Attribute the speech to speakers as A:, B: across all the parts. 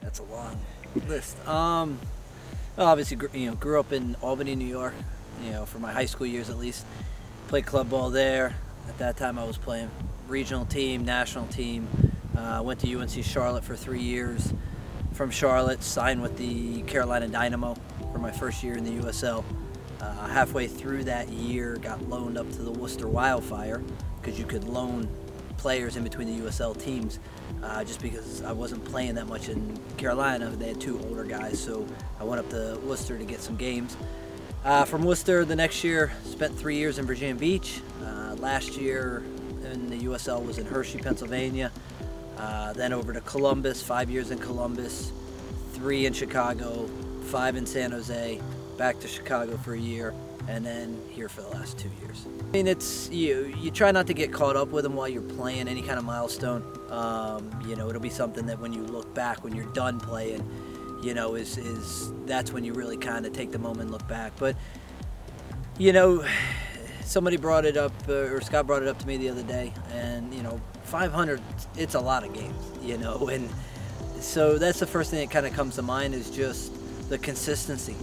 A: That's a long list. Obviously, grew up in Albany, New York. For my high school years at least. Played club ball there. At that time, I was playing regional team, national team. Went to UNC Charlotte for 3 years. From Charlotte, signed with the Carolina Dynamo for my first year in the USL. Halfway through that year, got loaned up to the Worcester Wildfire because you could loan players in between the USL teams. Just because I wasn't playing that much in Carolina, they had 2 older guys, so I went up to Worcester to get some games. From Worcester, the next year, spent 3 years in Virginia Beach. Last year in the USL was in Hershey, Pennsylvania. Then over to Columbus, 5 years in Columbus, 3 in Chicago, 5 in San Jose, back to Chicago for a year, and then here for the last 2 years. I mean, it's you try not to get caught up with them while you're playing any kind of milestone. It'll be something that when you look back, when you're done playing, that's when you really kind of take the moment and look back. But somebody brought it up, or Scott brought it up to me the other day, and 500, it's a lot of games, and so that's the first thing that kind of comes to mind is just the consistency,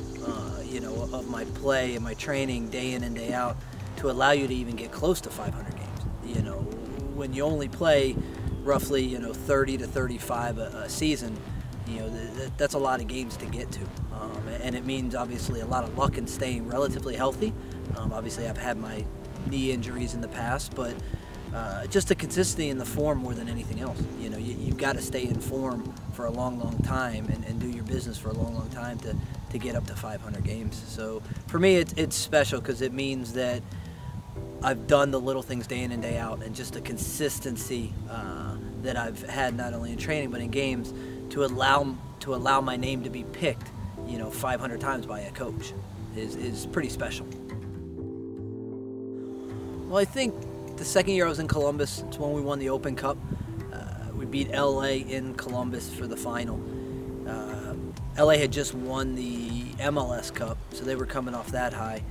A: of my play and my training day in and day out to allow you to even get close to 500 games. When you only play roughly 30 to 35 a season, that's a lot of games to get to, and it means obviously a lot of luck and staying relatively healthy. Obviously I've had my knee injuries in the past, but just the consistency in the form more than anything else. You've got to stay in form for a long time and do your business for a long time to get up to 500 games. So for me it's special because it means that I've done the little things day in and day out, and just the consistency that I've had not only in training but in games to allow my name to be picked 500 times by a coach is pretty special. Well, I think the second year I was in Columbus, it's when we won the Open Cup. We beat LA in Columbus for the final. LA had just won the MLS Cup, so they were coming off that high.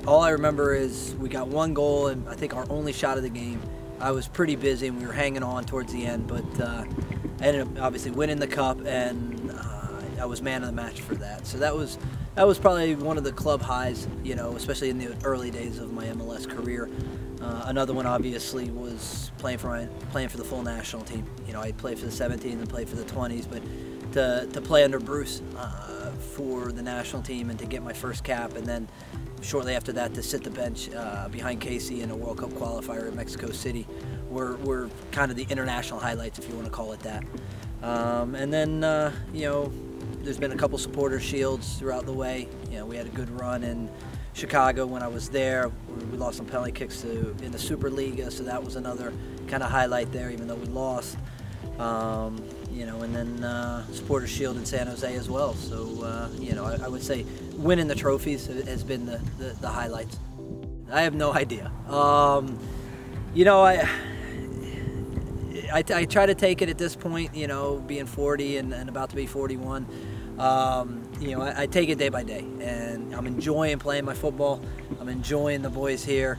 A: All I remember is we got 1 goal, and I think our only shot of the game. I was pretty busy, and we were hanging on towards the end, but I ended up obviously winning the cup, and I was man of the match for that. So that was probably one of the club highs, especially in the early days of my MLS career. Another one obviously was playing for the full national team. I played for the 17s and played for the 20s, but to play under Bruce for the national team and to get my first cap, and then shortly after that to sit the bench behind Casey in a World Cup qualifier in Mexico City were kind of the international highlights, if you want to call it that. And then there's been a couple supporter shields throughout the way. We had a good run in Chicago when I was there. We lost some penalty kicks in the Superliga, so that was another kind of highlight there, even though we lost. And then supporter shield in San Jose as well. So I would say winning the trophies has been the highlights. I have no idea. I try to take it at this point, being 40 and about to be 41. I take it day by day, and I'm enjoying playing my football. I'm enjoying the boys here.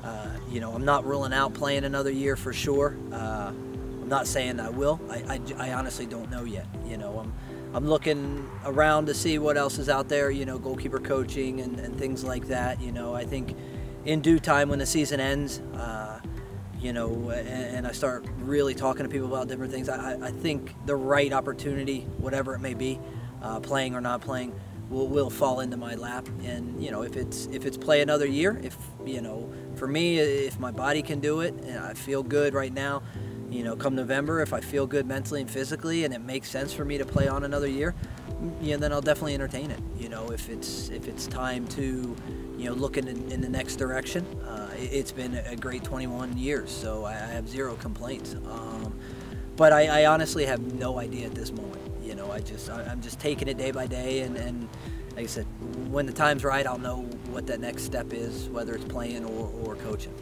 A: I'm not ruling out playing another year for sure. I'm not saying I will. I honestly don't know yet. I'm looking around to see what else is out there, goalkeeper coaching and things like that. I think in due time when the season ends, and I start really talking to people about different things, I think the right opportunity, whatever it may be, playing or not playing, will fall into my lap. And if it's play another year, for me, if my body can do it and I feel good right now, come November, if I feel good mentally and physically and it makes sense for me to play on another year, then I'll definitely entertain it. If it's time to look in the next direction. It's been a great 21 years, so I have zero complaints. But I honestly have no idea at this moment. I'm just taking it day by day, and like I said, when the time's right, I'll know what that next step is, whether it's playing or coaching.